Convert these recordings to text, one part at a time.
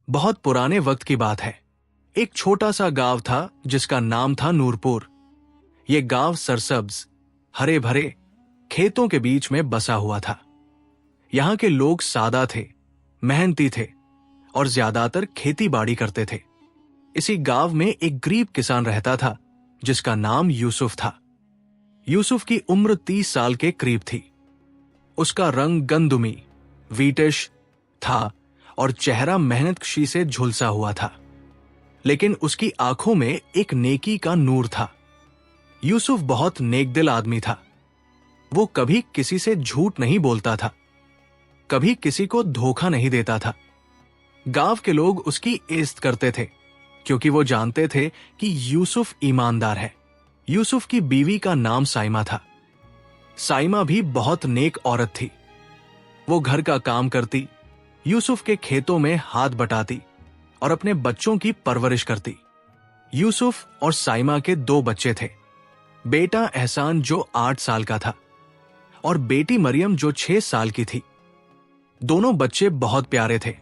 बहुत पुराने वक्त की बात है। एक छोटा सा गांव था जिसका नाम था नूरपुर। यह गांव सरसब्ज, हरे भरे खेतों के बीच में बसा हुआ था। यहां के लोग सादा थे, मेहनती थे और ज्यादातर खेती बाड़ी करते थे। इसी गांव में एक गरीब किसान रहता था जिसका नाम यूसुफ था। यूसुफ की उम्र 30 साल के करीब थी। उसका रंग गंदुमी व्हीटिश था और चेहरा मेहनतकशी से झुलसा हुआ था, लेकिन उसकी आंखों में एक नेकी का नूर था। यूसुफ बहुत नेकदिल आदमी था। वो कभी किसी से झूठ नहीं बोलता था, कभी किसी को धोखा नहीं देता था। गांव के लोग उसकी इज्जत करते थे क्योंकि वो जानते थे कि यूसुफ ईमानदार है। यूसुफ की बीवी का नाम साइमा था। साइमा भी बहुत नेक औरत थी। वो घर का काम करती, यूसुफ के खेतों में हाथ बटाती और अपने बच्चों की परवरिश करती। यूसुफ और साइमा के 2 बच्चे थे। बेटा एहसान जो 8 साल का था और बेटी मरियम जो 6 साल की थी। दोनों बच्चे बहुत प्यारे थे।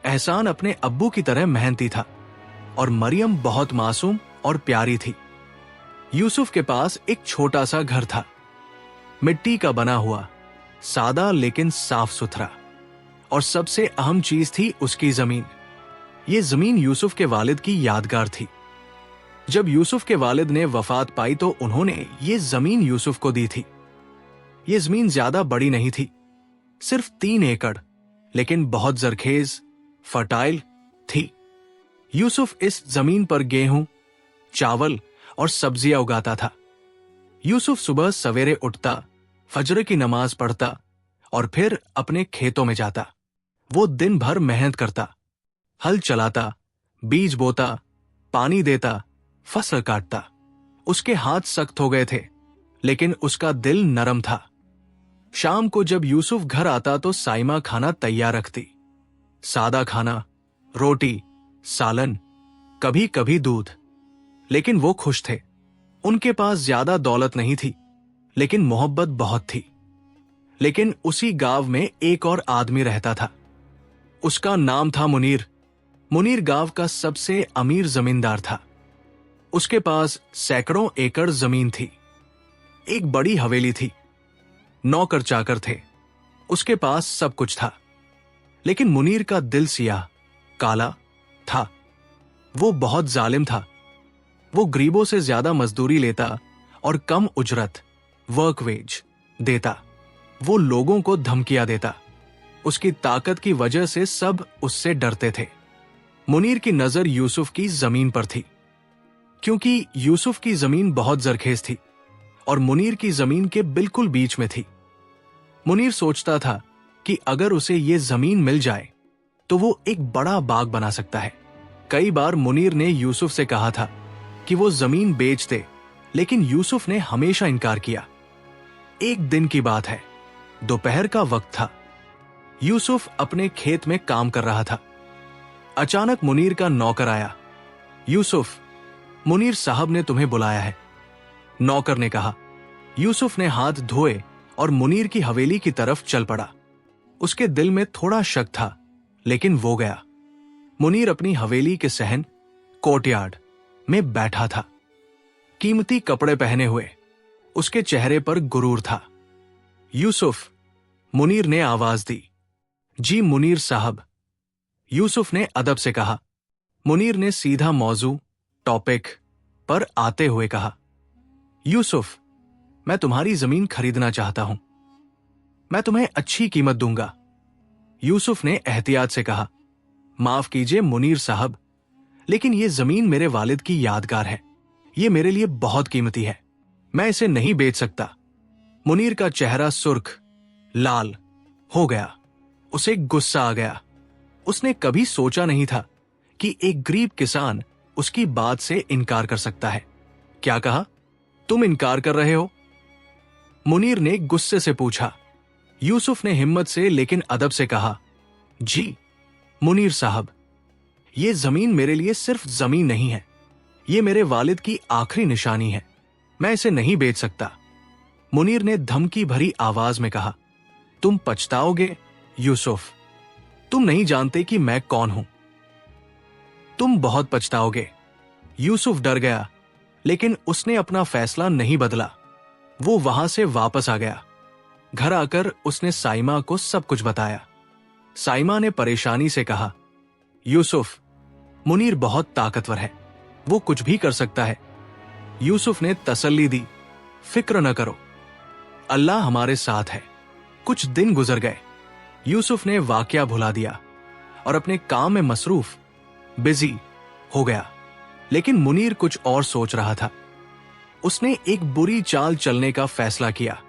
एहसान अपने अब्बू की तरह मेहनती था और मरियम बहुत मासूम और प्यारी थी। यूसुफ के पास एक छोटा सा घर था, मिट्टी का बना हुआ, सादा लेकिन साफ सुथरा। और सबसे अहम चीज थी उसकी जमीन। ये जमीन यूसुफ के वालिद की यादगार थी। जब यूसुफ के वालिद ने वफात पाई तो उन्होंने ये जमीन यूसुफ को दी थी। ये जमीन ज्यादा बड़ी नहीं थी, सिर्फ 3 एकड़, लेकिन बहुत जरखेज, फर्टाइल थी। यूसुफ इस जमीन पर गेहूं, चावल और सब्जियां उगाता था। यूसुफ सुबह सवेरे उठता, फजर की नमाज पढ़ता और फिर अपने खेतों में जाता। वो दिन भर मेहनत करता, हल चलाता, बीज बोता, पानी देता, फसल काटता। उसके हाथ सख्त हो गए थे, लेकिन उसका दिल नरम था। शाम को जब यूसुफ घर आता तो साइमा खाना तैयार रखती। सादा खाना, रोटी, सालन, कभी कभी दूध। लेकिन वो खुश थे। उनके पास ज्यादा दौलत नहीं थी, लेकिन मोहब्बत बहुत थी। लेकिन उसी गांव में एक और आदमी रहता था। उसका नाम था मुनीर। मुनीर गांव का सबसे अमीर जमींदार था। उसके पास सैकड़ों एकड़ जमीन थी। एक बड़ी हवेली थी, नौकर चाकर थे। उसके पास सब कुछ था, लेकिन मुनीर का दिल सियाह, काला था। वो बहुत जालिम था। वो गरीबों से ज्यादा मजदूरी लेता और कम उजरत, वर्क वेज देता। वो लोगों को धमकियां देता। उसकी ताकत की वजह से सब उससे डरते थे। मुनीर की नजर यूसुफ की जमीन पर थी, क्योंकि यूसुफ की जमीन बहुत जरखेज थी और मुनीर की जमीन के बिल्कुल बीच में थी। मुनीर सोचता था कि अगर उसे ये जमीन मिल जाए तो वो एक बड़ा बाग बना सकता है। कई बार मुनीर ने यूसुफ से कहा था कि वो जमीन बेच दे, लेकिन यूसुफ ने हमेशा इनकार किया। एक दिन की बात है, दोपहर का वक्त था। यूसुफ अपने खेत में काम कर रहा था। अचानक मुनीर का नौकर आया। यूसुफ, मुनीर साहब ने तुम्हें बुलाया है, नौकर ने कहा। यूसुफ ने हाथ धोए और मुनीर की हवेली की तरफ चल पड़ा। उसके दिल में थोड़ा शक था, लेकिन वो गया। मुनीर अपनी हवेली के सहन कोर्टयार्ड में बैठा था, कीमती कपड़े पहने हुए। उसके चेहरे पर गुरूर था। यूसुफ, मुनीर ने आवाज दी। जी मुनीर साहब, यूसुफ ने अदब से कहा। मुनीर ने सीधा मौजू, टॉपिक पर आते हुए कहा, यूसुफ, मैं तुम्हारी जमीन खरीदना चाहता हूं। मैं तुम्हें अच्छी कीमत दूंगा। यूसुफ ने एहतियात से कहा, माफ कीजिए मुनीर साहब, लेकिन यह जमीन मेरे वालिद की यादगार है। यह मेरे लिए बहुत कीमती है। मैं इसे नहीं बेच सकता। मुनीर का चेहरा सुर्ख, लाल हो गया। उसे गुस्सा आ गया। उसने कभी सोचा नहीं था कि एक गरीब किसान उसकी बात से इनकार कर सकता है। क्या कहा? तुम इनकार कर रहे हो? मुनीर ने गुस्से से पूछा। यूसुफ ने हिम्मत से लेकिन अदब से कहा, जी मुनीर साहब, यह जमीन मेरे लिए सिर्फ जमीन नहीं है, यह मेरे वालिद की आखिरी निशानी है। मैं इसे नहीं बेच सकता। मुनीर ने धमकी भरी आवाज में कहा, तुम पछताओगे यूसुफ। तुम नहीं जानते कि मैं कौन हूं। तुम बहुत पछताओगे। यूसुफ डर गया, लेकिन उसने अपना फैसला नहीं बदला। वो वहां से वापस आ गया। घर आकर उसने साइमा को सब कुछ बताया। साइमा ने परेशानी से कहा, यूसुफ, मुनीर बहुत ताकतवर है, वो कुछ भी कर सकता है। यूसुफ ने तसल्ली दी, फिक्र न करो, अल्लाह हमारे साथ है। कुछ दिन गुजर गए। यूसुफ ने वाकया भुला दिया और अपने काम में मसरूफ, बिजी हो गया। लेकिन मुनीर कुछ और सोच रहा था। उसने एक बुरी चाल चलने का फैसला किया।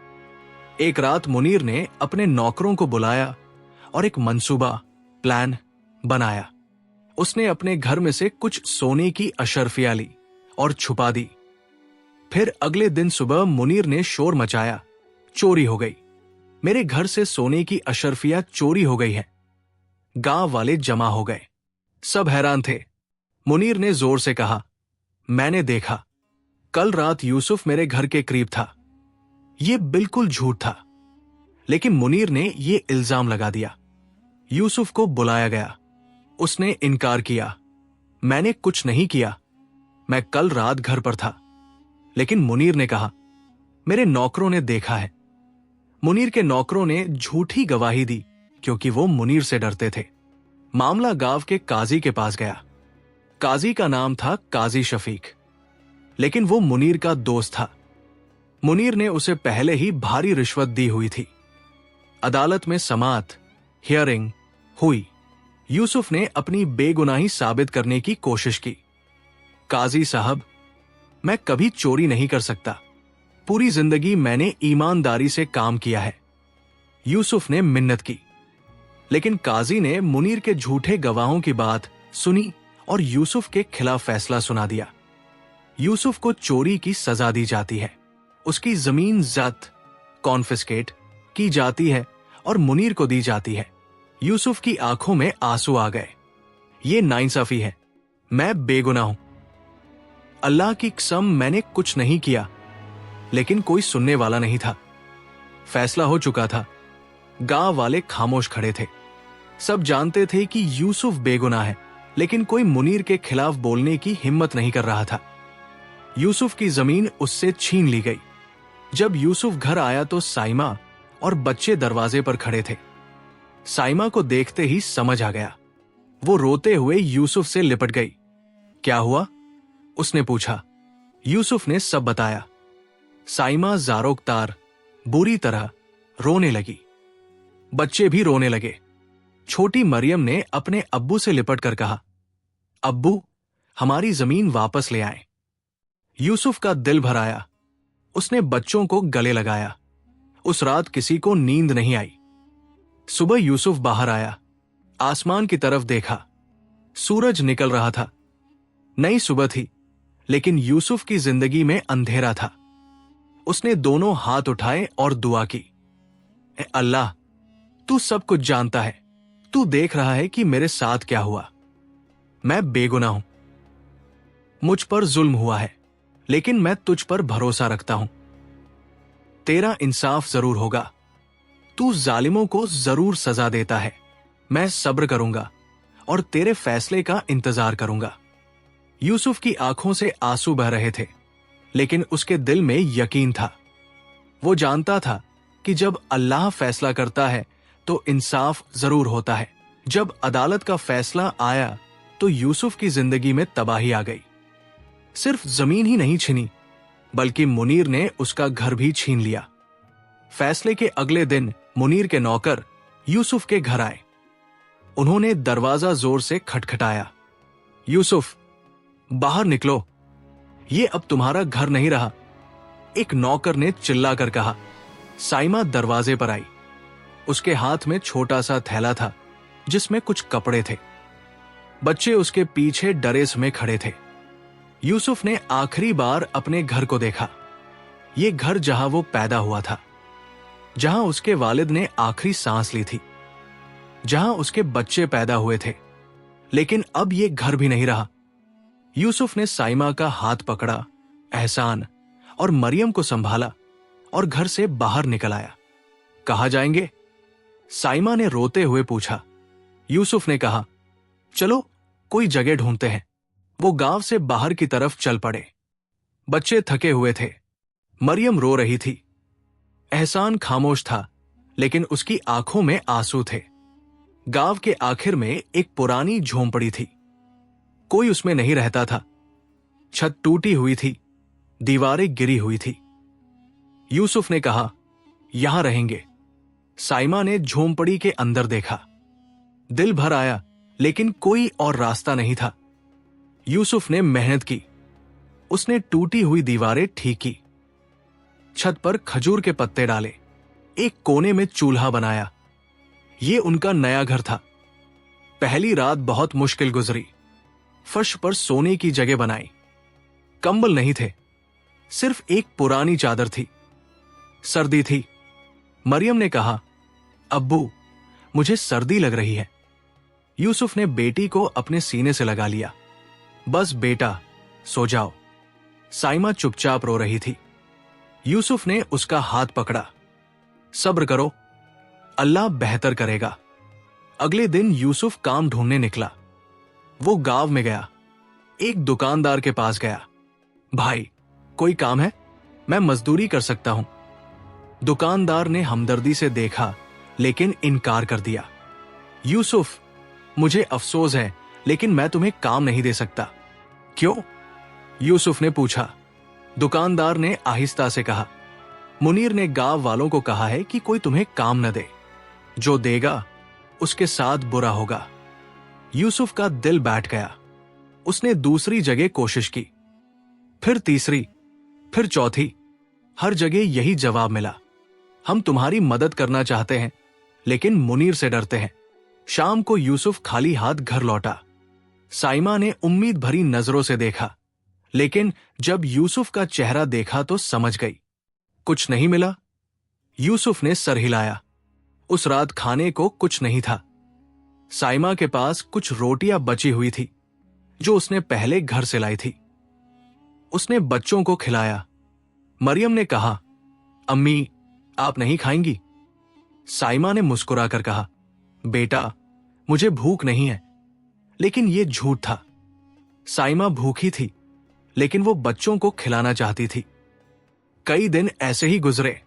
एक रात मुनीर ने अपने नौकरों को बुलाया और एक मंसूबा, प्लान बनाया। उसने अपने घर में से कुछ सोने की अशर्फियां ली और छुपा दी। फिर अगले दिन सुबह मुनीर ने शोर मचाया, चोरी हो गई, मेरे घर से सोने की अशर्फियां चोरी हो गई है। गांव वाले जमा हो गए, सब हैरान थे। मुनीर ने जोर से कहा, मैंने देखा, कल रात यूसुफ मेरे घर के करीब था। यह बिल्कुल झूठ था। लेकिन मुनीर ने यह इल्जाम लगा दिया। यूसुफ को बुलाया गया। उसने इनकार किया, मैंने कुछ नहीं किया, मैं कल रात घर पर था। लेकिन मुनीर ने कहा, मेरे नौकरों ने देखा है। मुनीर के नौकरों ने झूठी गवाही दी क्योंकि वो मुनीर से डरते थे। मामला गांव के काजी के पास गया। काजी का नाम था काजी शफीक, लेकिन वो मुनीर का दोस्त था। मुनीर ने उसे पहले ही भारी रिश्वत दी हुई थी। अदालत में समाअत, हियरिंग हुई। यूसुफ ने अपनी बेगुनाही साबित करने की कोशिश की। काजी साहब, मैं कभी चोरी नहीं कर सकता, पूरी जिंदगी मैंने ईमानदारी से काम किया है। यूसुफ ने मिन्नत की, लेकिन काजी ने मुनीर के झूठे गवाहों की बात सुनी और यूसुफ के खिलाफ फैसला सुना दिया। यूसुफ को चोरी की सजा दी जाती है, उसकी जमीन जब्त कॉन्फिस्केट की जाती है और मुनीर को दी जाती है। यूसुफ की आंखों में आंसू आ गए। ये नाइंसाफी है, मैं बेगुनाह हूं, अल्लाह की कसम मैंने कुछ नहीं किया। लेकिन कोई सुनने वाला नहीं था। फैसला हो चुका था। गांव वाले खामोश खड़े थे। सब जानते थे कि यूसुफ बेगुनाह है, लेकिन कोई मुनीर के खिलाफ बोलने की हिम्मत नहीं कर रहा था। यूसुफ की जमीन उससे छीन ली गई। जब यूसुफ घर आया तो साइमा और बच्चे दरवाजे पर खड़े थे। साइमा को देखते ही समझ आ गया। वो रोते हुए यूसुफ से लिपट गई। क्या हुआ? उसने पूछा। यूसुफ ने सब बताया। साइमा जारोकतार बुरी तरह रोने लगी। बच्चे भी रोने लगे। छोटी मरियम ने अपने अब्बू से लिपट कर कहा, अब्बू, हमारी जमीन वापस ले आए। यूसुफ का दिल भर आया। उसने बच्चों को गले लगाया। उस रात किसी को नींद नहीं आई। सुबह यूसुफ बाहर आया, आसमान की तरफ देखा। सूरज निकल रहा था। नई सुबह थी, लेकिन यूसुफ की जिंदगी में अंधेरा था। उसने दोनों हाथ उठाए और दुआ की, ए अल्लाह, तू सब कुछ जानता है, तू देख रहा है कि मेरे साथ क्या हुआ। मैं बेगुनाह हूं, मुझ पर जुल्म हुआ है, लेकिन मैं तुझ पर भरोसा रखता हूं। तेरा इंसाफ जरूर होगा, तू जालिमों को जरूर सजा देता है। मैं सब्र करूंगा और तेरे फैसले का इंतजार करूंगा। यूसुफ की आंखों से आंसू बह रहे थे, लेकिन उसके दिल में यकीन था। वो जानता था कि जब अल्लाह फैसला करता है तो इंसाफ जरूर होता है। जब अदालत का फैसला आया तो यूसुफ की जिंदगी में तबाही आ गई। सिर्फ जमीन ही नहीं छिनी, बल्कि मुनीर ने उसका घर भी छीन लिया। फैसले के अगले दिन मुनीर के नौकर यूसुफ के घर आए। उन्होंने दरवाजा जोर से खटखटाया। यूसुफ, बाहर निकलो, ये अब तुम्हारा घर नहीं रहा, एक नौकर ने चिल्लाकर कहा। साइमा दरवाजे पर आई। उसके हाथ में छोटा सा थैला था जिसमें कुछ कपड़े थे। बच्चे उसके पीछे डरे समय खड़े थे। यूसुफ ने आखिरी बार अपने घर को देखा। ये घर जहां वो पैदा हुआ था, जहां उसके वालिद ने आखिरी सांस ली थी, जहां उसके बच्चे पैदा हुए थे। लेकिन अब ये घर भी नहीं रहा। यूसुफ ने साइमा का हाथ पकड़ा, एहसान और मरियम को संभाला और घर से बाहर निकल आया। कहाँ जाएंगे? साइमा ने रोते हुए पूछा। यूसुफ ने कहा, चलो कोई जगह ढूंढते हैं। वो गांव से बाहर की तरफ चल पड़े। बच्चे थके हुए थे। मरियम रो रही थी। एहसान खामोश था, लेकिन उसकी आंखों में आंसू थे। गांव के आखिर में एक पुरानी झोंपड़ी थी। कोई उसमें नहीं रहता था। छत टूटी हुई थी, दीवारें गिरी हुई थी। यूसुफ ने कहा, यहां रहेंगे। साइमा ने झोंपड़ी के अंदर देखा। दिल भर आया, लेकिन कोई और रास्ता नहीं था। यूसुफ ने मेहनत की। उसने टूटी हुई दीवारें ठीक की, छत पर खजूर के पत्ते डाले, एक कोने में चूल्हा बनाया। ये उनका नया घर था। पहली रात बहुत मुश्किल गुजरी। फर्श पर सोने की जगह बनाई। कंबल नहीं थे, सिर्फ एक पुरानी चादर थी। सर्दी थी। मरियम ने कहा, अब्बू, मुझे सर्दी लग रही है। यूसुफ ने बेटी को अपने सीने से लगा लिया। बस बेटा, सो जाओ। साइमा चुपचाप रो रही थी। यूसुफ ने उसका हाथ पकड़ा। सब्र करो, अल्लाह बेहतर करेगा। अगले दिन यूसुफ काम ढूंढने निकला। वो गांव में गया। एक दुकानदार के पास गया। भाई, कोई काम है? मैं मजदूरी कर सकता हूं। दुकानदार ने हमदर्दी से देखा, लेकिन इनकार कर दिया। यूसुफ, मुझे अफसोस है, लेकिन मैं तुम्हें काम नहीं दे सकता। क्यों? यूसुफ ने पूछा। दुकानदार ने आहिस्ता से कहा, मुनीर ने गांव वालों को कहा है कि कोई तुम्हें काम न दे। जो देगा उसके साथ बुरा होगा। यूसुफ का दिल बैठ गया। उसने दूसरी जगह कोशिश की, फिर तीसरी, फिर चौथी। हर जगह यही जवाब मिला, हम तुम्हारी मदद करना चाहते हैं, लेकिन मुनीर से डरते हैं। शाम को यूसुफ खाली हाथ घर लौटा। साइमा ने उम्मीद भरी नजरों से देखा, लेकिन जब यूसुफ का चेहरा देखा तो समझ गई। कुछ नहीं मिला। यूसुफ ने सर हिलाया। उस रात खाने को कुछ नहीं था। साइमा के पास कुछ रोटियां बची हुई थी, जो उसने पहले घर से लाई थी। उसने बच्चों को खिलाया। मरियम ने कहा, अम्मी, आप नहीं खाएंगी? साइमा ने मुस्कुराकर कहा, बेटा, मुझे भूख नहीं है। लेकिन यह झूठ था। साइमा भूखी थी, लेकिन वो बच्चों को खिलाना चाहती थी। कई दिन ऐसे ही गुजरे।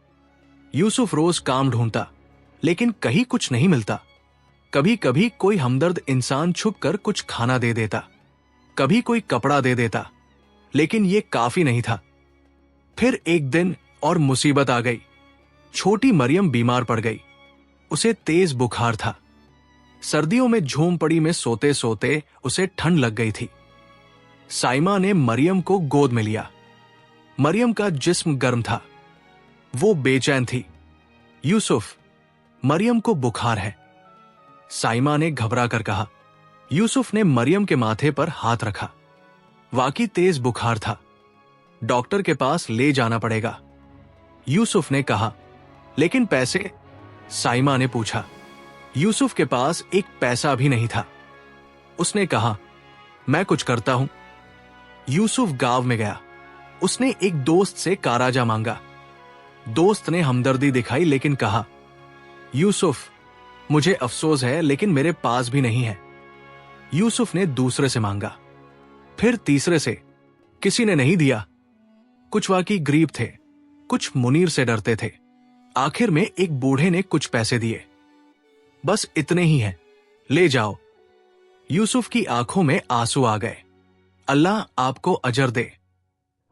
यूसुफ रोज काम ढूंढता, लेकिन कहीं कुछ नहीं मिलता। कभी कभी कोई हमदर्द इंसान छुपकर कुछ खाना दे देता, कभी कोई कपड़ा दे देता, लेकिन यह काफी नहीं था। फिर एक दिन और मुसीबत आ गई। छोटी मरियम बीमार पड़ गई। उसे तेज बुखार था। सर्दियों में झोंपड़ी में सोते सोते उसे ठंड लग गई थी। साइमा ने मरियम को गोद में लिया। मरियम का जिस्म गर्म था। वो बेचैन थी। यूसुफ, मरियम को बुखार है। साइमा ने घबरा कर कहा। यूसुफ ने मरियम के माथे पर हाथ रखा। वाकई तेज बुखार था। डॉक्टर के पास ले जाना पड़ेगा। यूसुफ ने कहा, लेकिन पैसे? साइमा ने पूछा। यूसुफ के पास एक पैसा भी नहीं था। उसने कहा, मैं कुछ करता हूं। यूसुफ गांव में गया। उसने एक दोस्त से काराजा मांगा। दोस्त ने हमदर्दी दिखाई, लेकिन कहा, यूसुफ, मुझे अफसोस है, लेकिन मेरे पास भी नहीं है। यूसुफ ने दूसरे से मांगा, फिर तीसरे से। किसी ने नहीं दिया। कुछ वाकई गरीब थे, कुछ मुनीर से डरते थे। आखिर में एक बूढ़े ने कुछ पैसे दिए। बस इतने ही हैं, ले जाओ। यूसुफ की आंखों में आंसू आ गए। अल्लाह आपको अजर दे।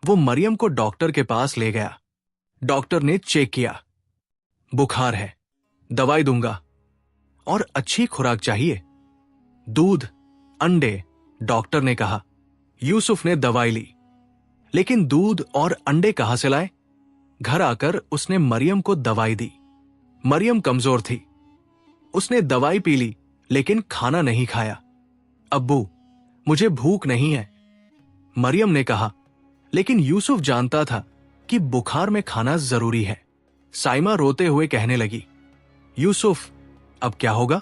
वो मरियम को डॉक्टर के पास ले गया। डॉक्टर ने चेक किया। बुखार है, दवाई दूंगा। और अच्छी खुराक चाहिए, दूध, अंडे, डॉक्टर ने कहा। यूसुफ ने दवाई ली, लेकिन दूध और अंडे कहां से लाए? घर आकर उसने मरियम को दवाई दी। मरियम कमजोर थी। उसने दवाई पी ली, लेकिन खाना नहीं खाया। अब्बू, मुझे भूख नहीं है, मरियम ने कहा। लेकिन यूसुफ जानता था कि बुखार में खाना जरूरी है। साइमा रोते हुए कहने लगी, यूसुफ, अब क्या होगा?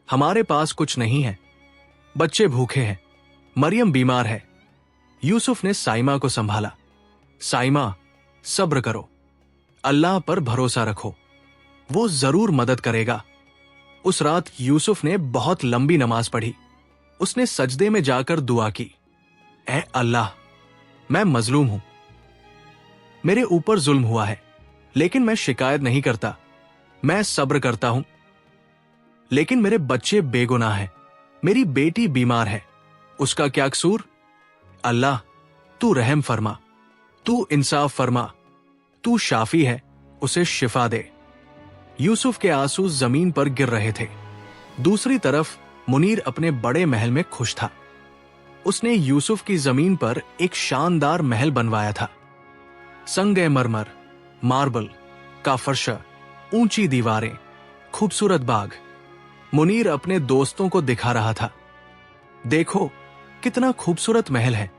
हमारे पास कुछ नहीं है, बच्चे भूखे हैं, मरियम बीमार है। यूसुफ ने साइमा को संभाला। साइमा, सब्र करो, अल्लाह पर भरोसा रखो, वो जरूर मदद करेगा। उस रात यूसुफ ने बहुत लंबी नमाज पढ़ी। उसने सजदे में जाकर दुआ की, ऐ अल्लाह, मैं मजलूम हूं, मेरे ऊपर जुल्म हुआ है, लेकिन मैं शिकायत नहीं करता, मैं सब्र करता हूं। लेकिन मेरे बच्चे बेगुनाह हैं, मेरी बेटी बीमार है, उसका क्या कसूर? अल्लाह, तू रहम फरमा, तू इंसाफ फरमा, तू शाफी है, उसे शिफा दे। यूसुफ के आंसू जमीन पर गिर रहे थे। दूसरी तरफ मुनीर अपने बड़े महल में खुश था। उसने यूसुफ की जमीन पर एक शानदार महल बनवाया था। संगमरमर, मार्बल का फर्श, ऊंची दीवारें, खूबसूरत बाग। मुनीर अपने दोस्तों को दिखा रहा था, देखो कितना खूबसूरत महल है।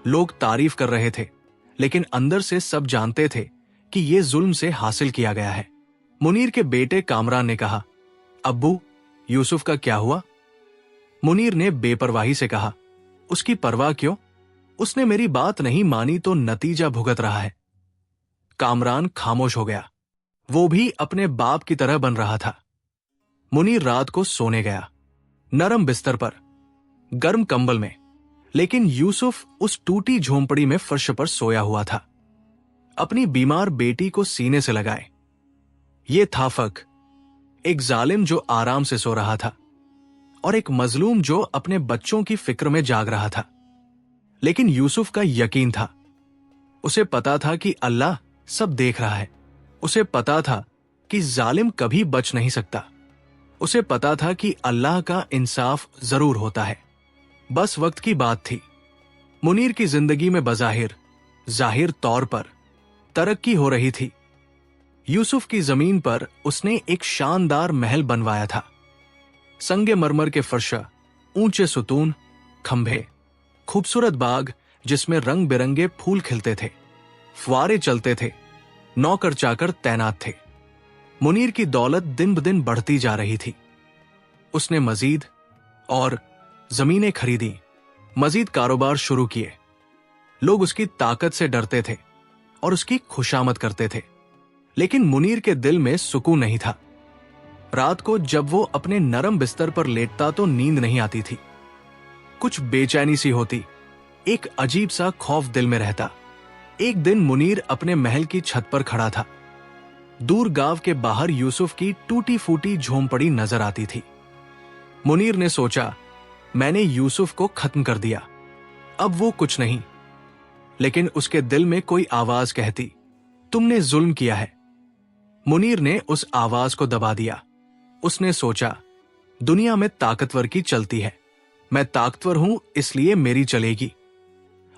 लोग तारीफ कर रहे थे, लेकिन अंदर से सब जानते थे कि यह जुल्म से हासिल किया गया है। मुनीर के बेटे कामरान ने कहा, अब्बू, यूसुफ का क्या हुआ? मुनीर ने बेपरवाही से कहा, उसकी परवाह क्यों? उसने मेरी बात नहीं मानी तो नतीजा भुगत रहा है। कामरान खामोश हो गया। वो भी अपने बाप की तरह बन रहा था। मुनीर रात को सोने गया, नरम बिस्तर पर, गर्म कंबल में, लेकिन यूसुफ उस टूटी झोंपड़ी में फर्श पर सोया हुआ था, अपनी बीमार बेटी को सीने से लगाए। ये था फर्क, एक जालिम जो आराम से सो रहा था और एक मजलूम जो अपने बच्चों की फिक्र में जाग रहा था। लेकिन यूसुफ का यकीन था, उसे पता था कि अल्लाह सब देख रहा है। उसे पता था कि जालिम कभी बच नहीं सकता। उसे पता था कि अल्लाह का इंसाफ जरूर होता है। बस वक्त की बात थी। मुनीर की जिंदगी में बज़ाहिर, जाहिर तौर पर तरक्की हो रही थी। यूसुफ की जमीन पर उसने एक शानदार महल बनवाया था। संगमरमर के फर्श, ऊंचे सुतून, खंभे, खूबसूरत बाग जिसमें रंग बिरंगे फूल खिलते थे, फुआरे चलते थे, नौकर चाकर तैनात थे। मुनीर की दौलत दिन ब दिन बढ़ती जा रही थी। उसने मजीद और जमीनें खरीदी, मजीद कारोबार शुरू किए। लोग उसकी ताकत से डरते थे और उसकी खुशामद करते थे, लेकिन मुनीर के दिल में सुकून नहीं था। रात को जब वो अपने नरम बिस्तर पर लेटता तो नींद नहीं आती थी। कुछ बेचैनी सी होती, एक अजीब सा खौफ दिल में रहता। एक दिन मुनीर अपने महल की छत पर खड़ा था। दूर गांव के बाहर यूसुफ की टूटी फूटी झोंपड़ी नजर आती थी। मुनीर ने सोचा, मैंने यूसुफ को खत्म कर दिया, अब वो कुछ नहीं। लेकिन उसके दिल में कोई आवाज कहती, तुमने जुल्म किया है। मुनीर ने उस आवाज को दबा दिया। उसने सोचा, दुनिया में ताकतवर की चलती है, मैं ताकतवर हूं इसलिए मेरी चलेगी।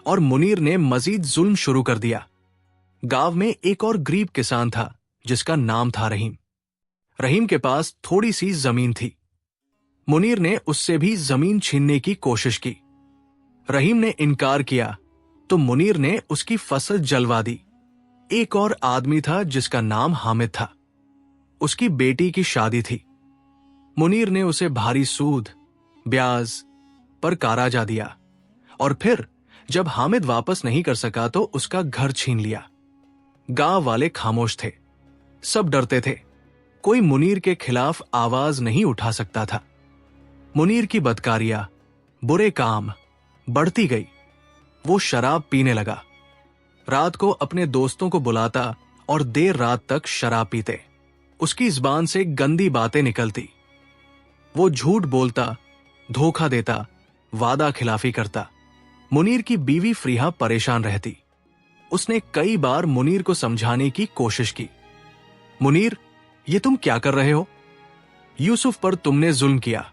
और मुनीर ने मजीद जुल्म शुरू कर दिया। गांव में एक और गरीब किसान था जिसका नाम था रहीम। रहीम के पास थोड़ी सी जमीन थी। मुनीर ने उससे भी जमीन छीनने की कोशिश की। रहीम ने इनकार किया तो मुनीर ने उसकी फसल जलवा दी। एक और आदमी था जिसका नाम हामिद था। उसकी बेटी की शादी थी। मुनीर ने उसे भारी सूद, ब्याज पर काराजा दिया और फिर जब हामिद वापस नहीं कर सका तो उसका घर छीन लिया। गांव वाले खामोश थे, सब डरते थे। कोई मुनीर के खिलाफ आवाज नहीं उठा सकता था। मुनीर की बदकारियां, बुरे काम बढ़ती गई। वो शराब पीने लगा। रात को अपने दोस्तों को बुलाता और देर रात तक शराब पीते। उसकी जुबान से गंदी बातें निकलती। वो झूठ बोलता, धोखा देता, वादा खिलाफी करता। मुनीर की बीवी फ्रीहा परेशान रहती। उसने कई बार मुनीर को समझाने की कोशिश की। मुनीर, ये तुम क्या कर रहे हो? यूसुफ पर तुमने जुल्म किया,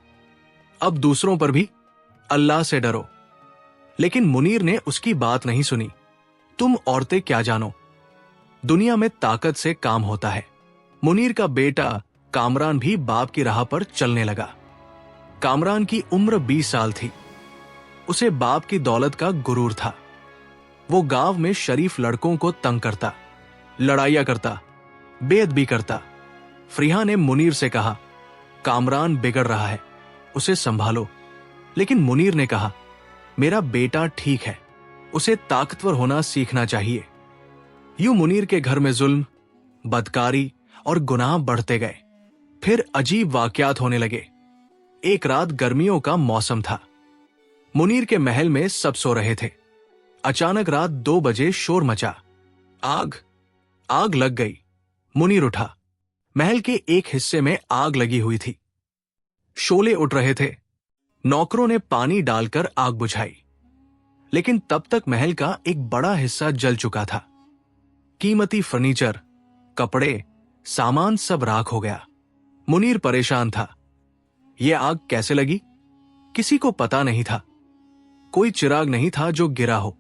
अब दूसरों पर भी। अल्लाह से डरो। लेकिन मुनीर ने उसकी बात नहीं सुनी। तुम औरतें क्या जानो, दुनिया में ताकत से काम होता है। मुनीर का बेटा कामरान भी बाप की राह पर चलने लगा। कामरान की उम्र 20 साल थी। उसे बाप की दौलत का गुरूर था। वो गांव में शरीफ लड़कों को तंग करता, लड़ाइयां करता, बेअदबी करता। फ्रीहा ने मुनीर से कहा, कामरान बिगड़ रहा है, उसे संभालो। लेकिन मुनीर ने कहा, मेरा बेटा ठीक है, उसे ताकतवर होना सीखना चाहिए। यूं मुनीर के घर में जुल्म, बदकारी और गुनाह बढ़ते गए। फिर अजीब वाकयात होने लगे। एक रात गर्मियों का मौसम था। मुनीर के महल में सब सो रहे थे। अचानक रात 2 बजे शोर मचा। आग आग लग गई। मुनीर उठा। महल के एक हिस्से में आग लगी हुई थी। शोले उठ रहे थे। नौकरों ने पानी डालकर आग बुझाई, लेकिन तब तक महल का एक बड़ा हिस्सा जल चुका था। कीमती फर्नीचर, कपड़े, सामान सब राख हो गया। मुनीर परेशान था। यह आग कैसे लगी? किसी को पता नहीं था। कोई चिराग नहीं था जो गिरा हो,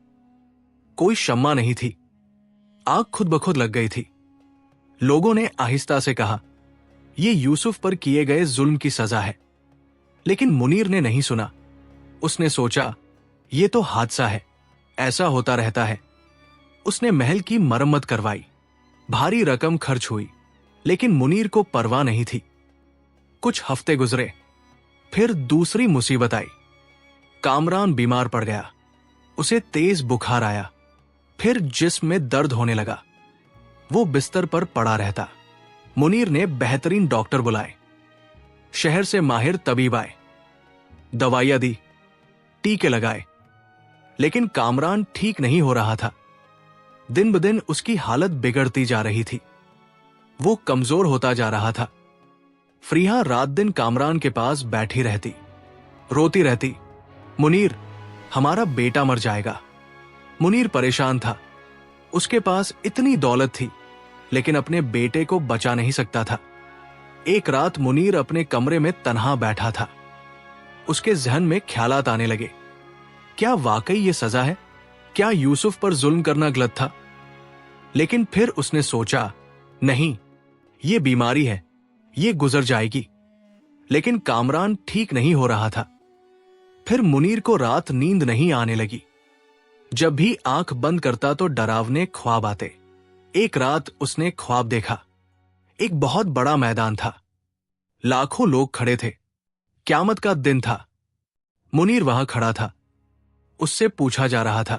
कोई शम्मा नहीं थी। आग खुद ब खुद लग गई थी। लोगों ने आहिस्ता से कहा, यह यूसुफ पर किए गए जुल्म की सजा है। लेकिन मुनीर ने नहीं सुना। उसने सोचा, यह तो हादसा है, ऐसा होता रहता है। उसने महल की मरम्मत करवाई। भारी रकम खर्च हुई, लेकिन मुनीर को परवाह नहीं थी। कुछ हफ्ते गुजरे, फिर दूसरी मुसीबत आई। कामरान बीमार पड़ गया। उसे तेज बुखार आया। फिर जिस्म में दर्द होने लगा। वो बिस्तर पर पड़ा रहता। मुनीर ने बेहतरीन डॉक्टर बुलाए। शहर से माहिर तबीब आए। दवाइयां दी, टीके लगाए, लेकिन कामरान ठीक नहीं हो रहा था। दिन ब दिन उसकी हालत बिगड़ती जा रही थी। वो कमजोर होता जा रहा था। फरीहा रात दिन कामरान के पास बैठी रहती, रोती रहती, मुनीर, हमारा बेटा मर जाएगा। मुनीर परेशान था। उसके पास इतनी दौलत थी, लेकिन अपने बेटे को बचा नहीं सकता था। एक रात मुनीर अपने कमरे में तन्हा बैठा था। उसके जहन में ख्यालात आने लगे। क्या वाकई ये सजा है? क्या यूसुफ पर जुल्म करना गलत था? लेकिन फिर उसने सोचा, नहीं, ये बीमारी है, ये गुजर जाएगी। लेकिन कामरान ठीक नहीं हो रहा था। फिर मुनीर को रात नींद नहीं आने लगी। जब भी आंख बंद करता तो डरावने ख्वाब आते। एक रात उसने ख्वाब देखा। एक बहुत बड़ा मैदान था। लाखों लोग खड़े थे। क़यामत का दिन था। मुनीर वहां खड़ा था। उससे पूछा जा रहा था,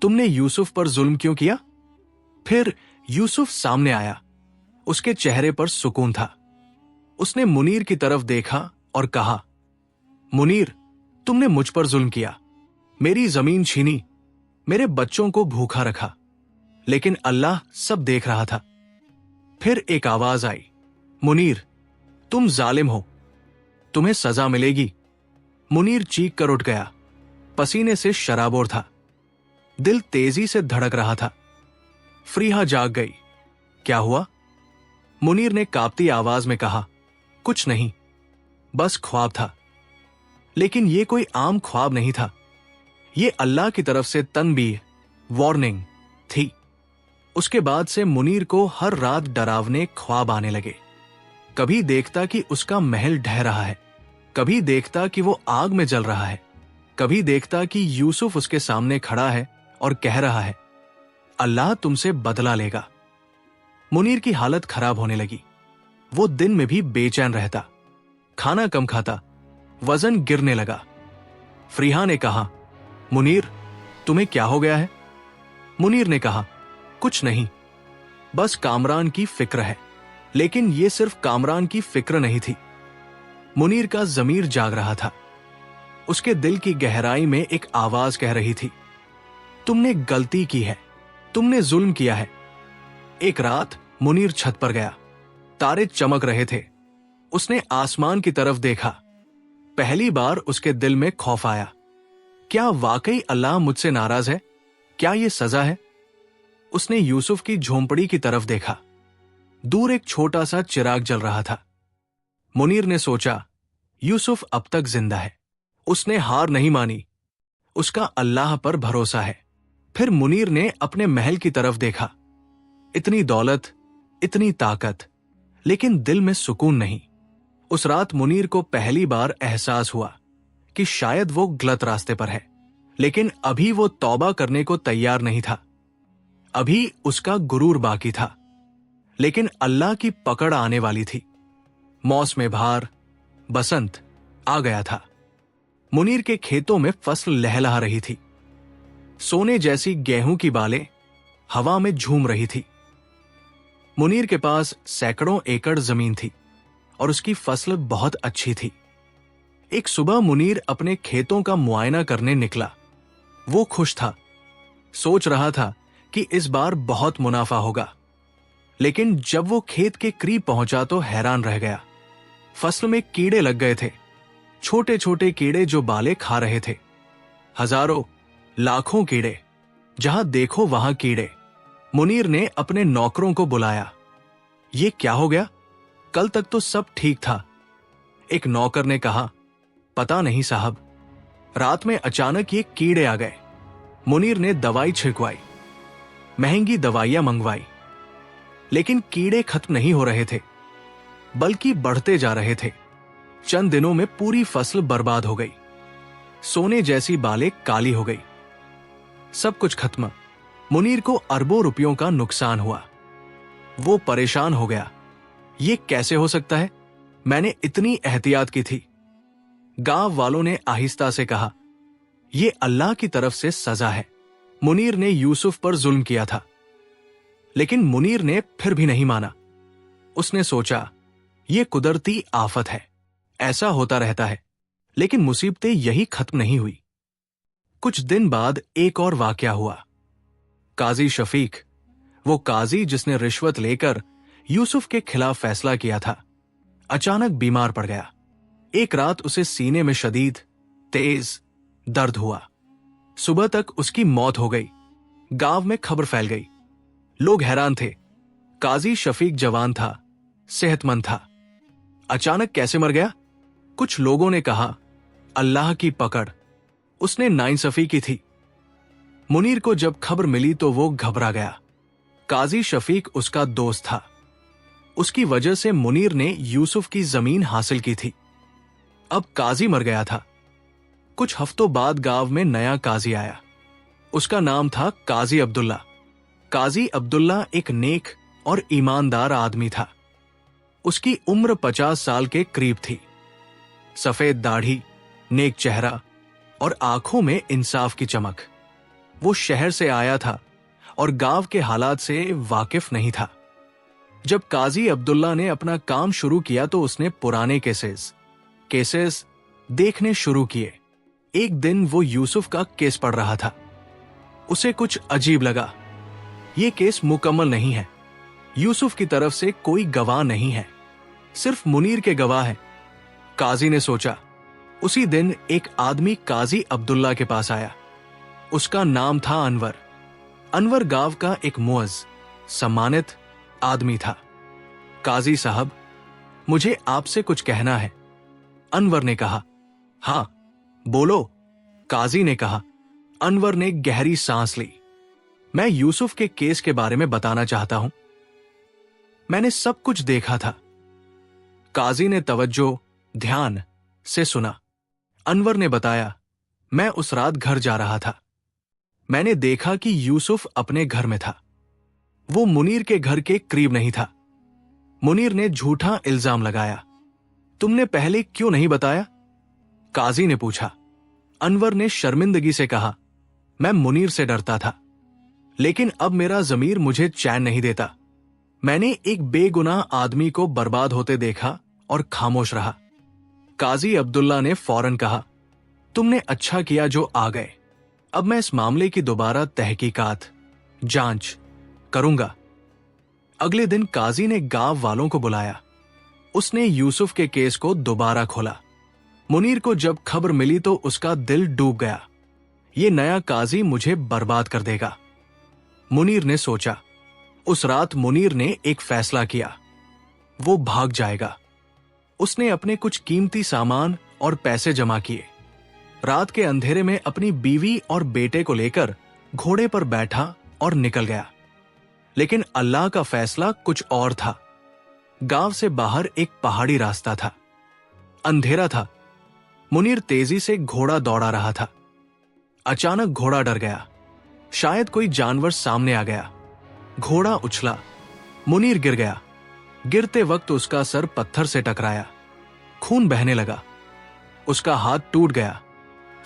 तुमने यूसुफ पर जुल्म क्यों किया? फिर यूसुफ सामने आया। उसके चेहरे पर सुकून था। उसने मुनीर की तरफ देखा और कहा, मुनीर, तुमने मुझ पर जुल्म किया, मेरी जमीन छीनी, मेरे बच्चों को भूखा रखा, लेकिन अल्लाह सब देख रहा था। फिर एक आवाज आई, मुनीर, तुम जालिम हो, तुम्हें सजा मिलेगी। मुनीर चीख कर उठ गया। पसीने से शराबोर था। दिल तेजी से धड़क रहा था। फरीहा जाग गई। क्या हुआ? मुनीर ने कांपती आवाज में कहा, कुछ नहीं, बस ख्वाब था। लेकिन यह कोई आम ख्वाब नहीं था। यह अल्लाह की तरफ से तनबीह, वार्निंग थी। उसके बाद से मुनीर को हर रात डरावने ख्वाब आने लगे। कभी देखता कि उसका महल ढह रहा है, कभी देखता कि वो आग में जल रहा है, कभी देखता कि यूसुफ उसके सामने खड़ा है और कह रहा है, अल्लाह तुमसे बदला लेगा। मुनीर की हालत खराब होने लगी। वो दिन में भी बेचैन रहता, खाना कम खाता, वजन गिरने लगा। फरीहा ने कहा, मुनीर, तुम्हें क्या हो गया है? मुनीर ने कहा, कुछ नहीं, बस कामरान की फिक्र है। लेकिन यह सिर्फ कामरान की फिक्र नहीं थी। मुनीर का जमीर जाग रहा था। उसके दिल की गहराई में एक आवाज कह रही थी, तुमने गलती की है, तुमने जुल्म किया है। एक रात मुनीर छत पर गया। तारे चमक रहे थे। उसने आसमान की तरफ देखा। पहली बार उसके दिल में खौफ आया। क्या वाकई अल्लाह मुझसे नाराज है? क्या यह सजा है? उसने यूसुफ की झोंपड़ी की तरफ देखा। दूर एक छोटा सा चिराग जल रहा था। मुनीर ने सोचा, यूसुफ अब तक जिंदा है, उसने हार नहीं मानी, उसका अल्लाह पर भरोसा है। फिर मुनीर ने अपने महल की तरफ देखा। इतनी दौलत, इतनी ताकत, लेकिन दिल में सुकून नहीं। उस रात मुनीर को पहली बार एहसास हुआ कि शायद वो गलत रास्ते पर है, लेकिन अभी वो तौबा करने को तैयार नहीं था। अभी उसका गुरूर बाकी था, लेकिन अल्लाह की पकड़ आने वाली थी। मौसम भार, बसंत आ गया था। मुनीर के खेतों में फसल लहलहा रही थी। सोने जैसी गेहूं की बालें हवा में झूम रही थी। मुनीर के पास सैकड़ों एकड़ जमीन थी और उसकी फसल बहुत अच्छी थी। एक सुबह मुनीर अपने खेतों का मुआयना करने निकला। वो खुश था, सोच रहा था कि इस बार बहुत मुनाफा होगा। लेकिन जब वो खेत के करीब पहुंचा तो हैरान रह गया। फसल में कीड़े लग गए थे, छोटे छोटे कीड़े जो बाले खा रहे थे। हजारों, लाखों कीड़े, जहां देखो वहां कीड़े। मुनीर ने अपने नौकरों को बुलाया। ये क्या हो गया? कल तक तो सब ठीक था। एक नौकर ने कहा, पता नहीं साहब, रात में अचानक ये कीड़े आ गए। मुनीर ने दवाई छिड़कवाई, महंगी दवाइयां मंगवाई, लेकिन कीड़े खत्म नहीं हो रहे थे, बल्कि बढ़ते जा रहे थे। चंद दिनों में पूरी फसल बर्बाद हो गई। सोने जैसी बालें काली हो गई। सब कुछ खत्म। मुनीर को अरबों रुपयों का नुकसान हुआ। वो परेशान हो गया। ये कैसे हो सकता है? मैंने इतनी एहतियात की थी। गांव वालों ने आहिस्ता से कहा, ये अल्लाह की तरफ से सजा है। मुनीर ने यूसुफ पर जुल्म किया था। लेकिन मुनीर ने फिर भी नहीं माना। उसने सोचा, ये कुदरती आफत है, ऐसा होता रहता है। लेकिन मुसीबतें यही खत्म नहीं हुई। कुछ दिन बाद एक और वाकया हुआ। काजी शफीक, वो काजी जिसने रिश्वत लेकर यूसुफ के खिलाफ फैसला किया था, अचानक बीमार पड़ गया। एक रात उसे सीने में शदीद, तेज दर्द हुआ। सुबह तक उसकी मौत हो गई। गांव में खबर फैल गई। लोग हैरान थे। काजी शफीक जवान था, सेहतमंद था, अचानक कैसे मर गया? कुछ लोगों ने कहा, अल्लाह की पकड़, उसने नाइंसाफी की थी। मुनीर को जब खबर मिली तो वो घबरा गया। काजी शफीक उसका दोस्त था। उसकी वजह से मुनीर ने यूसुफ की जमीन हासिल की थी। अब काजी मर गया था। कुछ हफ्तों बाद गांव में नया काजी आया। उसका नाम था काजी अब्दुल्ला। काजी अब्दुल्ला एक नेक और ईमानदार आदमी था। उसकी उम्र 50 साल के करीब थी। सफेद दाढ़ी, नेक चेहरा और आंखों में इंसाफ की चमक। वो शहर से आया था और गांव के हालात से वाकिफ नहीं था। जब काजी अब्दुल्ला ने अपना काम शुरू किया तो उसने पुराने केसेस देखने शुरू किए। एक दिन वो यूसुफ का केस पढ़ रहा था। उसे कुछ अजीब लगा। ये केस मुकम्मल नहीं है। यूसुफ की तरफ से कोई गवाह नहीं है, सिर्फ मुनीर के गवाह हैं। काजी ने सोचा। उसी दिन एक आदमी काजी अब्दुल्ला के पास आया। उसका नाम था अनवर। अनवर गांव का एक मुअज़्ज़, सम्मानित आदमी था। काजी साहब, मुझे आपसे कुछ कहना है, अनवर ने कहा। हाँ बोलो, काजी ने कहा। अनवर ने गहरी सांस ली। मैं यूसुफ के केस के बारे में बताना चाहता हूं। मैंने सब कुछ देखा था। काजी ने तवज्जो, ध्यान से सुना। अनवर ने बताया, मैं उस रात घर जा रहा था। मैंने देखा कि यूसुफ अपने घर में था। वो मुनीर के घर के करीब नहीं था। मुनीर ने झूठा इल्जाम लगाया। तुमने पहले क्यों नहीं बताया? काजी ने पूछा। अनवर ने शर्मिंदगी से कहा, मैं मुनीर से डरता था, लेकिन अब मेरा ज़मीर मुझे चैन नहीं देता। मैंने एक बेगुनाह आदमी को बर्बाद होते देखा और खामोश रहा। काजी अब्दुल्ला ने फौरन कहा, तुमने अच्छा किया जो आ गए। अब मैं इस मामले की दोबारा तहकीकात, जांच करूंगा। अगले दिन काजी ने गांव वालों को बुलाया। उसने यूसुफ के केस को दोबारा खोला। मुनीर को जब खबर मिली तो उसका दिल डूब गया। ये नया काजी मुझे बर्बाद कर देगा, मुनीर ने सोचा। उस रात मुनीर ने एक फैसला किया। वो भाग जाएगा। उसने अपने कुछ कीमती सामान और पैसे जमा किए। रात के अंधेरे में अपनी बीवी और बेटे को लेकर घोड़े पर बैठा और निकल गया। लेकिन अल्लाह का फैसला कुछ और था। गांव से बाहर एक पहाड़ी रास्ता था। अंधेरा था। मुनीर तेजी से घोड़ा दौड़ा रहा था। अचानक घोड़ा डर गया। शायद कोई जानवर सामने आ गया। घोड़ा उछला। मुनीर गिर गया। गिरते वक्त उसका सर पत्थर से टकराया। खून बहने लगा। उसका हाथ टूट गया।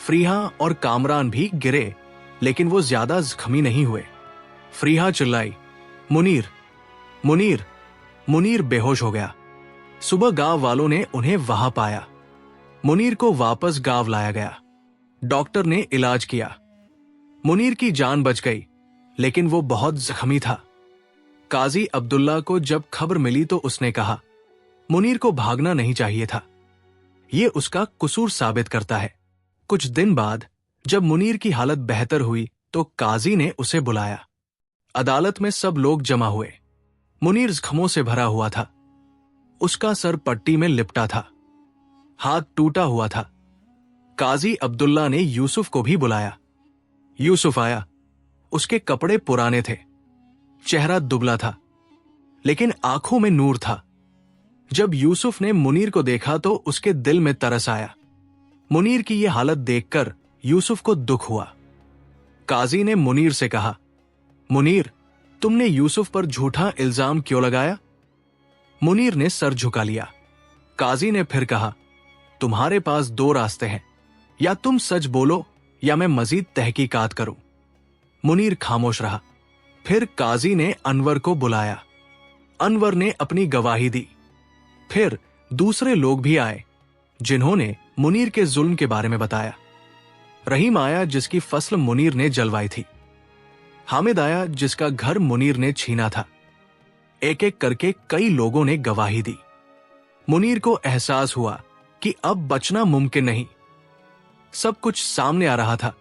फ्रीहा और कामरान भी गिरे, लेकिन वो ज्यादा जख्मी नहीं हुए। फ्रीहा चिल्लाई, मुनीर, मुनीर। मुनीर बेहोश हो गया। सुबह गांव वालों ने उन्हें वहां पाया। मुनीर को वापस गांव लाया गया। डॉक्टर ने इलाज किया। मुनीर की जान बच गई, लेकिन वो बहुत जख्मी था। काजी अब्दुल्ला को जब खबर मिली तो उसने कहा, मुनीर को भागना नहीं चाहिए था। ये उसका कसूर साबित करता है। कुछ दिन बाद जब मुनीर की हालत बेहतर हुई तो काजी ने उसे बुलाया। अदालत में सब लोग जमा हुए। मुनीर जख्मों से भरा हुआ था। उसका सर पट्टी में लिपटा था, हाथ टूटा हुआ था। काजी अब्दुल्ला ने यूसुफ को भी बुलाया। यूसुफ आया। उसके कपड़े पुराने थे, चेहरा दुबला था, लेकिन आंखों में नूर था। जब यूसुफ ने मुनीर को देखा तो उसके दिल में तरस आया। मुनीर की यह हालत देखकर यूसुफ को दुख हुआ। काजी ने मुनीर से कहा, मुनीर, तुमने यूसुफ पर झूठा इल्जाम क्यों लगाया? मुनीर ने सर झुका लिया। काजी ने फिर कहा, तुम्हारे पास दो रास्ते हैं, या तुम सच बोलो या मैं मजीद तहकीकात करूं। मुनीर खामोश रहा। फिर काजी ने अनवर को बुलाया। अनवर ने अपनी गवाही दी। फिर दूसरे लोग भी आए, जिन्होंने मुनीर के जुल्म के बारे में बताया। रहीम आया, जिसकी फसल मुनीर ने जलवाई थी। हामिद आया, जिसका घर मुनीर ने छीना था। एक एक करके कई लोगों ने गवाही दी। मुनीर को एहसास हुआ कि अब बचना मुमकिन नहीं। सब कुछ सामने आ रहा था।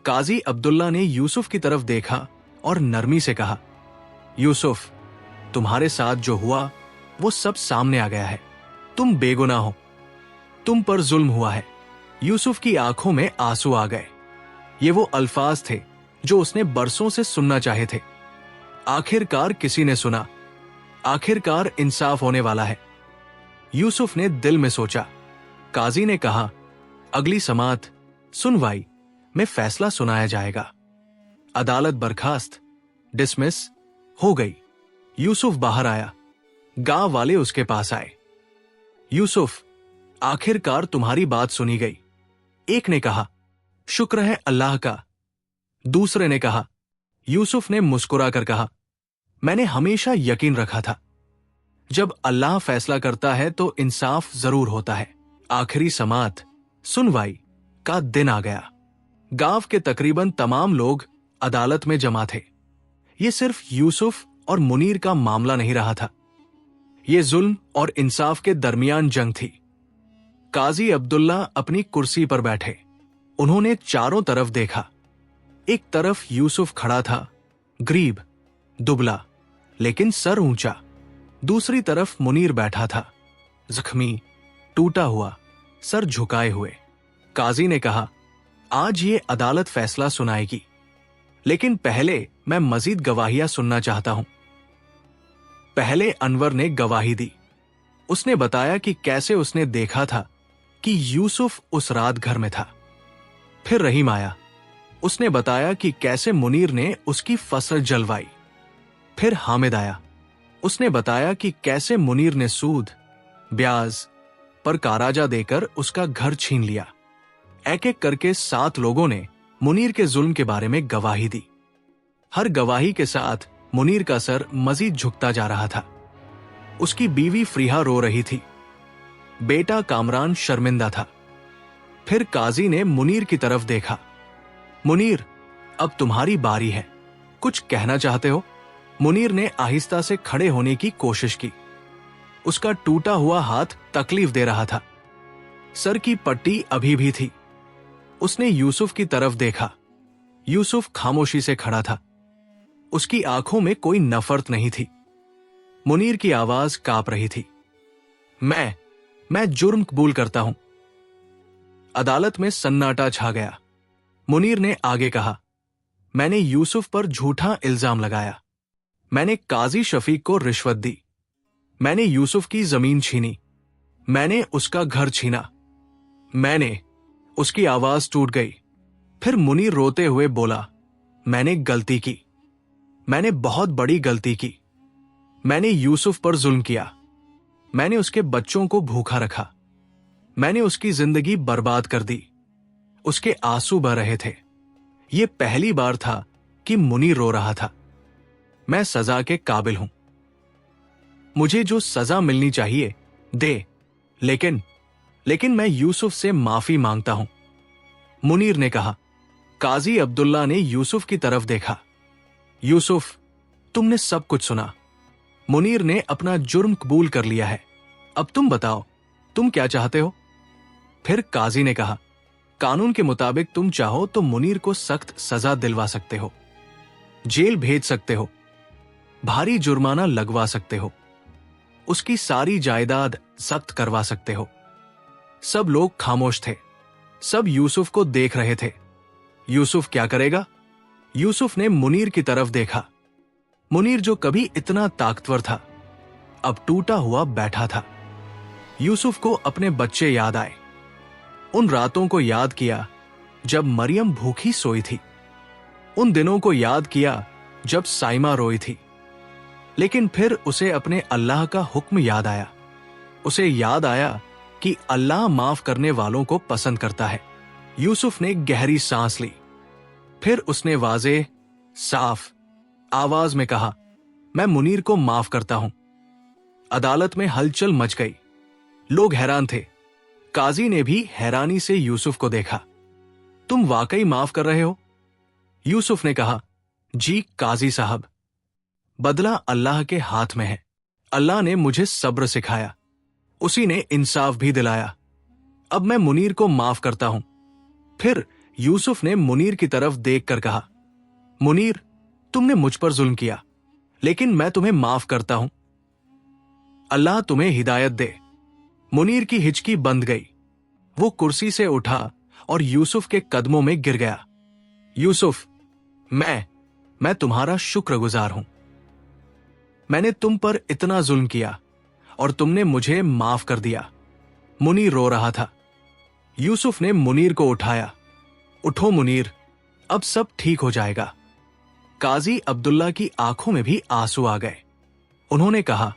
काजी अब्दुल्ला ने यूसुफ की तरफ देखा और नरमी से कहा, यूसुफ, तुम्हारे साथ जो हुआ वो सब सामने आ गया है। तुम बेगुनाह हो, तुम पर जुल्म हुआ है। यूसुफ की आंखों में आंसू आ गए। ये वो अल्फाज थे जो उसने बरसों से सुनना चाहे थे। आखिरकार किसी ने सुना। आखिरकार इंसाफ होने वाला है। यूसुफ ने दिल में सोचा। काजी ने कहा, अगली समात सुनवाई में फैसला सुनाया जाएगा। अदालत बर्खास्त, डिसमिस हो गई। यूसुफ बाहर आया। गांव वाले उसके पास आए। यूसुफ, आखिरकार तुम्हारी बात सुनी गई। एक ने कहा, शुक्र है अल्लाह का। दूसरे ने कहा। यूसुफ ने मुस्कुरा कर कहा, मैंने हमेशा यकीन रखा था, जब अल्लाह फैसला करता है तो इंसाफ जरूर होता है। आखिरी समात सुनवाई का दिन आ गया। गांव के तकरीबन तमाम लोग अदालत में जमा थे। यह सिर्फ यूसुफ और मुनीर का मामला नहीं रहा था। यह जुल्म और इंसाफ के दरमियान जंग थी। काजी अब्दुल्ला अपनी कुर्सी पर बैठे। उन्होंने चारों तरफ देखा। एक तरफ यूसुफ खड़ा था, गरीब, दुबला, लेकिन सर ऊंचा। दूसरी तरफ मुनीर बैठा था, जख्मी, टूटा हुआ, सर झुकाए हुए। काजी ने कहा, आज ये अदालत फैसला सुनाएगी, लेकिन पहले मैं मजीद गवाहियां सुनना चाहता हूं। पहले अनवर ने गवाही दी। उसने बताया कि कैसे उसने देखा था कि यूसुफ उस रात घर में था। फिर रहीम आया। उसने बताया कि कैसे मुनीर ने उसकी फसल जलवाई। फिर हामिद आया। उसने बताया कि कैसे मुनीर ने सूद, ब्याज पर काराजा देकर उसका घर छीन लिया। एक एक करके 7 लोगों ने मुनीर के जुल्म के बारे में गवाही दी। हर गवाही के साथ मुनीर का सर मजीद झुकता जा रहा था। उसकी बीवी फ्रीहा रो रही थी। बेटा कामरान शर्मिंदा था। फिर काजी ने मुनीर की तरफ देखा। मुनीर, अब तुम्हारी बारी है, कुछ कहना चाहते हो? मुनीर ने आहिस्ता से खड़े होने की कोशिश की। उसका टूटा हुआ हाथ तकलीफ दे रहा था। सर की पट्टी अभी भी थी। उसने यूसुफ की तरफ देखा। यूसुफ खामोशी से खड़ा था। उसकी आंखों में कोई नफरत नहीं थी। मुनीर की आवाज कांप रही थी। मैं जुर्म कबूल करता हूं। अदालत में सन्नाटा छा गया। मुनीर ने आगे कहा, मैंने यूसुफ पर झूठा इल्जाम लगाया। मैंने काजी शफीक को रिश्वत दी। मैंने यूसुफ की जमीन छीनी। मैंने उसका घर छीना। मैंने उसकी आवाज टूट गई। फिर मुनीर रोते हुए बोला, मैंने गलती की। मैंने बहुत बड़ी गलती की। मैंने यूसुफ पर जुल्म किया। मैंने उसके बच्चों को भूखा रखा। मैंने उसकी जिंदगी बर्बाद कर दी। उसके आंसू बह रहे थे। यह पहली बार था कि मुनीर रो रहा था। मैं सजा के काबिल हूं। मुझे जो सजा मिलनी चाहिए दे, लेकिन मैं यूसुफ से माफी मांगता हूं। मुनीर ने कहा। काजी अब्दुल्ला ने यूसुफ की तरफ देखा। यूसुफ, तुमने सब कुछ सुना। मुनीर ने अपना जुर्म कबूल कर लिया है। अब तुम बताओ, तुम क्या चाहते हो? फिर काजी ने कहा, कानून के मुताबिक तुम चाहो तो मुनीर को सख्त सजा दिलवा सकते हो, जेल भेज सकते हो, भारी जुर्माना लगवा सकते हो, उसकी सारी जायदाद जब्त करवा सकते हो। सब लोग खामोश थे। सब यूसुफ को देख रहे थे। यूसुफ क्या करेगा? यूसुफ ने मुनीर की तरफ देखा। मुनीर जो कभी इतना ताकतवर था, अब टूटा हुआ बैठा था। यूसुफ को अपने बच्चे याद आए। उन रातों को याद किया जब मरियम भूखी सोई थी। उन दिनों को याद किया जब साइमा रोई थी। लेकिन फिर उसे अपने अल्लाह का हुक्म याद आया। उसे याद आया कि अल्लाह माफ करने वालों को पसंद करता है। यूसुफ ने गहरी सांस ली। फिर उसने वाज़ेह, साफ आवाज में कहा, मैं मुनीर को माफ करता हूं। अदालत में हलचल मच गई। लोग हैरान थे। काजी ने भी हैरानी से यूसुफ को देखा। तुम वाकई माफ कर रहे हो? यूसुफ ने कहा, जी काजी साहब, बदला अल्लाह के हाथ में है। अल्लाह ने मुझे सब्र सिखाया, उसी ने इंसाफ भी दिलाया। अब मैं मुनीर को माफ करता हूं। फिर यूसुफ ने मुनीर की तरफ देखकर कहा, मुनीर, तुमने मुझ पर जुल्म किया, लेकिन मैं तुम्हें माफ करता हूं। अल्लाह तुम्हें हिदायत दे। मुनीर की हिचकी बंद गई। वो कुर्सी से उठा और यूसुफ के कदमों में गिर गया। यूसुफ, मैं तुम्हारा शुक्रगुजार हूं। मैंने तुम पर इतना जुल्म किया और तुमने मुझे माफ कर दिया। मुनीर रो रहा था। यूसुफ ने मुनीर को उठाया। उठो मुनीर, अब सब ठीक हो जाएगा। काजी अब्दुल्ला की आंखों में भी आंसू आ गए। उन्होंने कहा,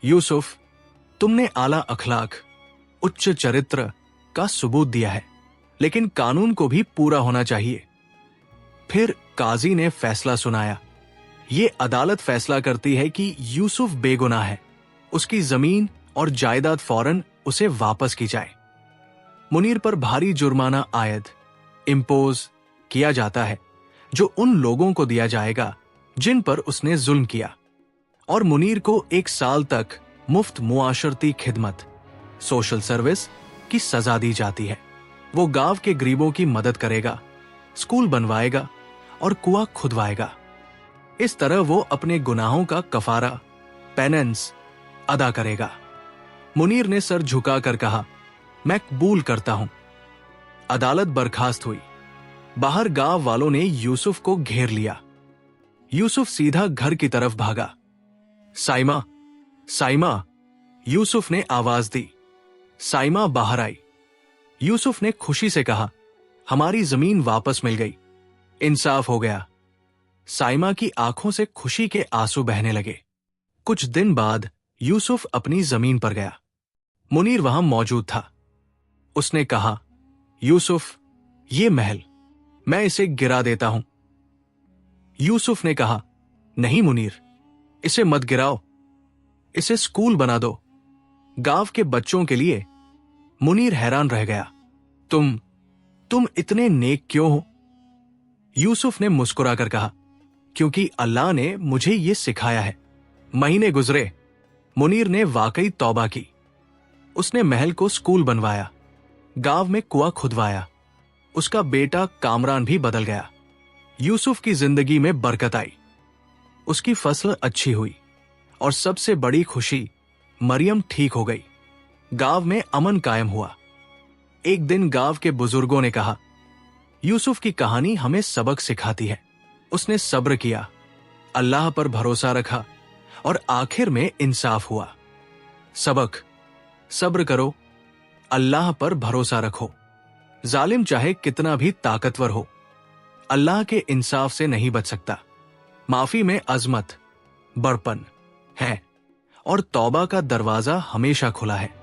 यूसुफ, तुमने आला अखलाक, उच्च चरित्र का सबूत दिया है, लेकिन कानून को भी पूरा होना चाहिए। फिर काजी ने फैसला सुनाया। ये अदालत फैसला करती है कि यूसुफ बेगुनाह है। उसकी जमीन और जायदाद फौरन उसे वापस की जाए। मुनीर पर भारी जुर्माना आयद इम्पोज किया जाता है, जो उन लोगों को दिया जाएगा जिन पर उसने जुल्म किया। और मुनीर को 1 साल तक मुफ्त मुआशरती खिदमत, सोशल सर्विस की सजा दी जाती है। वो गांव के गरीबों की मदद करेगा, स्कूल बनवाएगा और कुआं खुदवाएगा। इस तरह वो अपने गुनाहों का कफारा, पेनेंस अदा करेगा। मुनीर ने सर झुकाकर कहा, मैं कबूल करता हूं। अदालत बर्खास्त हुई। बाहर गांव वालों ने यूसुफ को घेर लिया। यूसुफ सीधा घर की तरफ भागा। साइमा, साइमा, यूसुफ ने आवाज दी। साइमा बाहर आई। यूसुफ ने खुशी से कहा, हमारी जमीन वापस मिल गई, इंसाफ हो गया। साइमा की आंखों से खुशी के आंसू बहने लगे। कुछ दिन बाद यूसुफ अपनी जमीन पर गया। मुनीर वहां मौजूद था। उसने कहा, यूसुफ, ये महल, मैं इसे गिरा देता हूं। यूसुफ ने कहा, नहीं मुनीर, इसे मत गिराओ, इसे स्कूल बना दो, गांव के बच्चों के लिए। मुनीर हैरान रह गया। तुम इतने नेक क्यों हो? यूसुफ ने मुस्कुराकर कहा, क्योंकि अल्लाह ने मुझे यह सिखाया है। महीने गुजरे। मुनीर ने वाकई तौबा की। उसने महल को स्कूल बनवाया, गांव में कुआं खुदवाया। उसका बेटा कामरान भी बदल गया। यूसुफ की जिंदगी में बरकत आई। उसकी फसल अच्छी हुई और सबसे बड़ी खुशी, मरियम ठीक हो गई। गांव में अमन कायम हुआ। एक दिन गांव के बुजुर्गों ने कहा, यूसुफ की कहानी हमें सबक सिखाती है। उसने सब्र किया, अल्लाह पर भरोसा रखा और आखिर में इंसाफ हुआ। सबक, सब्र करो, अल्लाह पर भरोसा रखो। जालिम चाहे कितना भी ताकतवर हो, अल्लाह के इंसाफ से नहीं बच सकता। माफी में अजमत, बड़पन है और तौबा का दरवाजा हमेशा खुला है।